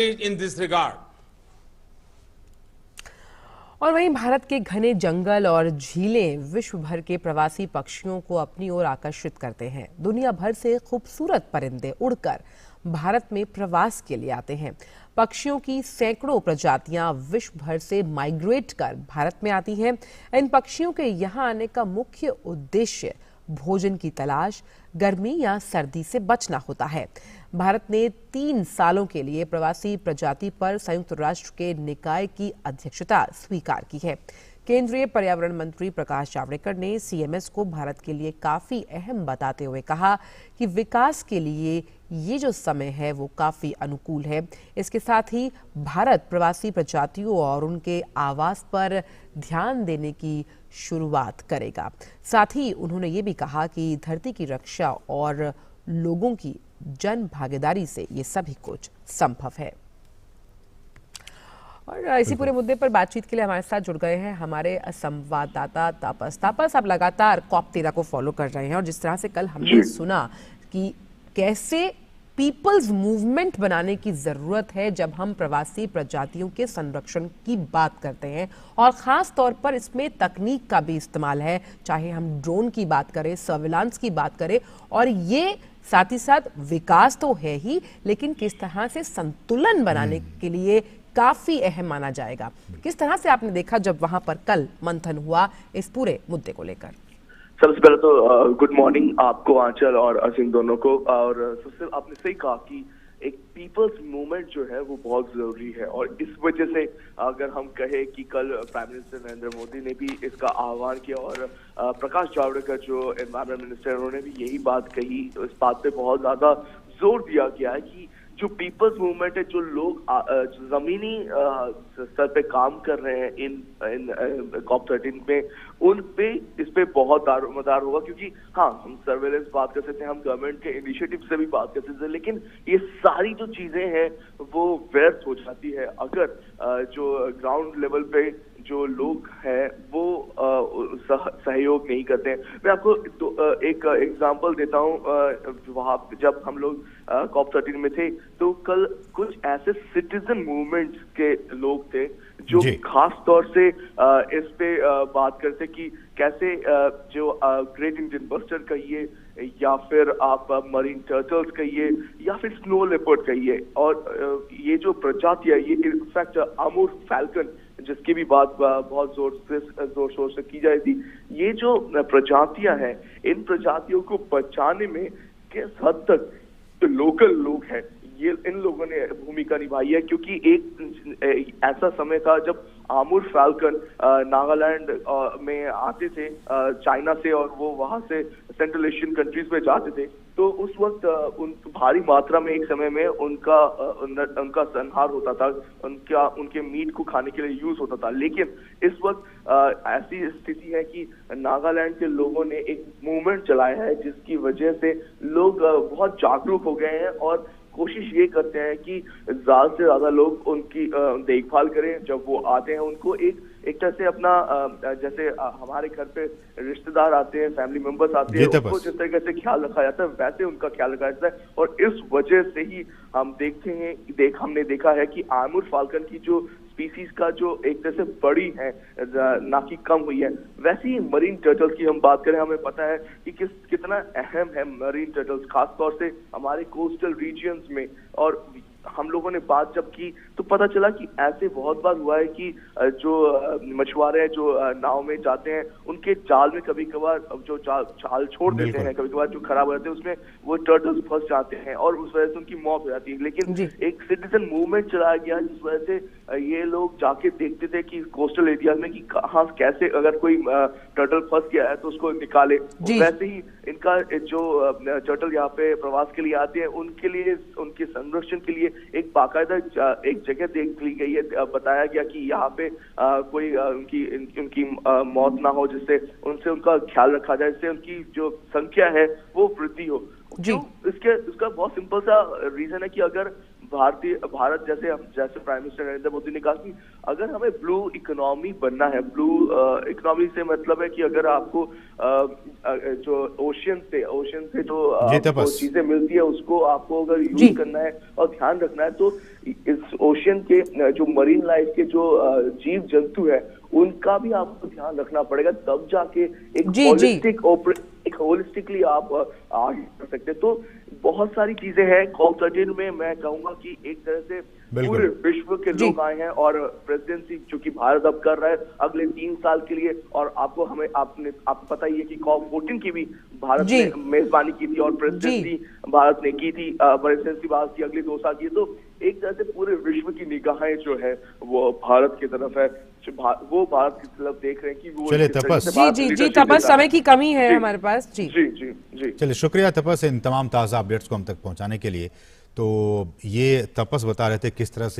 in this regard. और वहीं भारत के घने जंगल और झीलें विश्व भर के प्रवासी पक्षियों को अपनी ओर आकर्षित करते हैं। दुनिया भर से खूबसूरत परिंदे उड़कर भारत में प्रवास के लिए आते हैं। पक्षियों की सैकड़ों प्रजातियां विश्व भर से माइग्रेट कर भारत में आती हैं। इन पक्षियों के यहाँ आने का मुख्य उद्देश्य भोजन की तलाश, गर्मी या सर्दी से बचना होता है। भारत ने 3 सालों के लिए प्रवासी प्रजाति पर संयुक्त राष्ट्र के निकाय की अध्यक्षता स्वीकार की है। केंद्रीय पर्यावरण मंत्री प्रकाश जावड़ेकर ने सीएमएस को भारत के लिए काफी अहम बताते हुए कहा कि विकास के लिए ये जो समय है वो काफी अनुकूल है। इसके साथ ही भारत प्रवासी प्रजातियों और उनके आवास पर ध्यान देने की शुरुआत करेगा। साथ ही उन्होंने ये भी कहा कि धरती की रक्षा और लोगों की जन भागीदारी से ये सभी कुछ संभव है। और इसी पूरे मुद्दे पर बातचीत के लिए हमारे साथ जुड़ गए हैं हमारे संवाददाता तापस। आप लगातार COP13 को फॉलो कर रहे हैं और जिस तरह से कल हमने सुना कि कैसे पीपल्स मूवमेंट बनाने की जरूरत है जब हम प्रवासी प्रजातियों के संरक्षण की बात करते हैं, और खास तौर पर इसमें तकनीक का भी इस्तेमाल है, चाहे हम ड्रोन की बात करें, सर्विलांस की बात करें, और ये साथ ही साथ विकास तो है ही, लेकिन किस तरह से संतुलन बनाने के लिए काफी अहम माना जाएगा। किस तरह से आपने देखा जब वहां पर कल मंथन हुआ इस पूरे मुद्दे को लेकर? सबसे पहले तो गुड मॉर्निंग आपको, आंचल और असीम दोनों को। और सबसे आपने सही कहा कि एक पीपल्स मूवमेंट जो है वो बहुत जरूरी है, और इस वजह से अगर हम कहें कि कल प्राइम मिनिस्टर नरेंद्र मोदी ने भी इसका आह्वान किया, और प्रकाश जावड़ेकर जो एनवायरमेंट मिनिस्टर उन्होंने भी यही बात कही, तो इस बात पे बहुत ज्यादा जोर दिया गया है कि जो पीपल्स मूवमेंट है, जो लोग जमीनी स्तर पे काम कर रहे हैं इन COP13 में, उन पे इस पे बहुत दारोमदार होगा। क्योंकि हाँ, हम सर्वेलेंस बात कर सकते हैं, हम गवर्नमेंट के इनिशिएटिव से भी बात कर सकते हैं, लेकिन ये सारी जो चीजें हैं वो व्यर्थ हो जाती है अगर जो ग्राउंड लेवल पे जो लोग हैं वो सहयोग नहीं करते हैं। मैं आपको एक एग्जांपल देता हूँ। वहाँ जब हम लोग COP13 में थे तो कल कुछ ऐसे सिटीजन मूवमेंट के लोग थे जो खास तौर से इस पे बात करते कि कैसे जो ग्रेट इंडियन बस्टर्ड कहिए, या फिर आप मरीन टर्टल्स कहिए, या फिर स्नो लेपर्ड कहिए, और ये जो प्रजाति है, ये इनफैक्ट अमूर फैल्कन जिसकी भी बात बहुत जोर शोर से की जाएगी, ये जो प्रजातियां हैं, इन प्रजातियों को बचाने में किस हद तक जो लोकल लोग हैं, ये इन लोगों ने भूमिका निभाई है। क्योंकि एक ऐसा समय था जब आमूर फैल्कन नागालैंड में आते थे चाइना से, और वो वहां से सेंट्रल एशियन कंट्रीज में जाते थे, तो उस वक्त उन भारी मात्रा में एक समय में उनका संहार होता था, उनके मीट को खाने के लिए यूज होता था। लेकिन इस वक्त ऐसी स्थिति है कि नागालैंड के लोगों ने एक मूवमेंट चलाया है जिसकी वजह से लोग बहुत जागरूक हो गए हैं, और कोशिश ये करते हैं कि ज्यादा से ज्यादा लोग उनकी देखभाल करें। जब वो आते हैं उनको एक तरह से अपना जैसे हमारे घर पे रिश्तेदार आते हैं, फैमिली मेंबर्स आते हैं, उनको जिस तरीके से ख्याल रखा जाता है वैसे उनका ख्याल रखा जाता है। और इस वजह से ही हम हमने देखा है कि आमूर फाल्कन की जो स्पीसीज का जो एक तरह से बड़ी है, ना कि कम हुई है। वैसे ही मरीन टर्टल्स की हम बात करें, हमें पता है कि कितना अहम है मरीन टर्टल्स, खासतौर से हमारे कोस्टल रीजियंस में। और हम लोगों ने बात जब की तो पता चला कि ऐसे बहुत बार हुआ है कि जो मछुआरे जो नाव में जाते हैं, उनके जाल में कभी कभार जो जाल छोड़ देते हैं, कभी कभार जो खराब हो जाते हैं, उसमें वो टर्टल्स फंस जाते हैं और उस वजह से उनकी मौत हो जाती है। लेकिन एक सिटीजन मूवमेंट चलाया गया जिस वजह से ये लोग जाके देखते थे कि कोस्टल एरिया में कि कहाँ कैसे अगर कोई टर्टल फंस गया है तो उसको निकाले। वैसे ही इनका जो टर्टल यहाँ पे प्रवास के लिए आते हैं, उनके लिए, उनके संरक्षण के लिए एक बाकायदा एक जगह देख ली गई है। बताया गया कि यहाँ पे कोई उनकी मौत ना हो, जिससे उनसे उनका ख्याल रखा जाए, जिससे उनकी जो संख्या है वो वृद्धि हो। इसका बहुत सिंपल सा रीजन है कि अगर भारत जैसे प्राइम मिनिस्टर नरेंद्र मोदी ने कहा कि अगर हमें ब्लू इकोनॉमी बनना है, ब्लू इकोनॉमी से मतलब है कि अगर आपको जो ओशियन से जो आपको चीजें मिलती है उसको आपको अगर यूज करना है और ध्यान रखना है, तो इस ओशियन के जो मरीन लाइफ के जो जीव जंतु है उनका भी आपको ध्यान रखना पड़ेगा, तब जाके एक होलिस्टिकली आप आगे कर सकते हैं। तो बहुत सारी चीजें हैं COP13 में। मैं कहूंगा कि एक तरह से पूरे विश्व के लोग आए हैं और प्रेसिडेंसी जो कि भारत अब कर रहा है अगले 3 साल के लिए। और आपको पता ही है कि COP14 की भी भारत ने मेजबानी की थी और प्रेसिडेंसी भारत ने की थी, प्रेसिडेंसी भारत की अगले 2 साल की। तो एक तरह से पूरे विश्व की निगाहें जो है वो भारत की तरफ है, वो भारत की तरफ देख रहे हैं कि वो चलिए तपस जी तपस, समय की कमी है हमारे पास। जी जी जी जी चलिए शुक्रिया तपस इन तमाम ताज़ा अपडेट्स को हम तक पहुंचाने के लिए। तो ये तपस बता रहे थे किस तरह से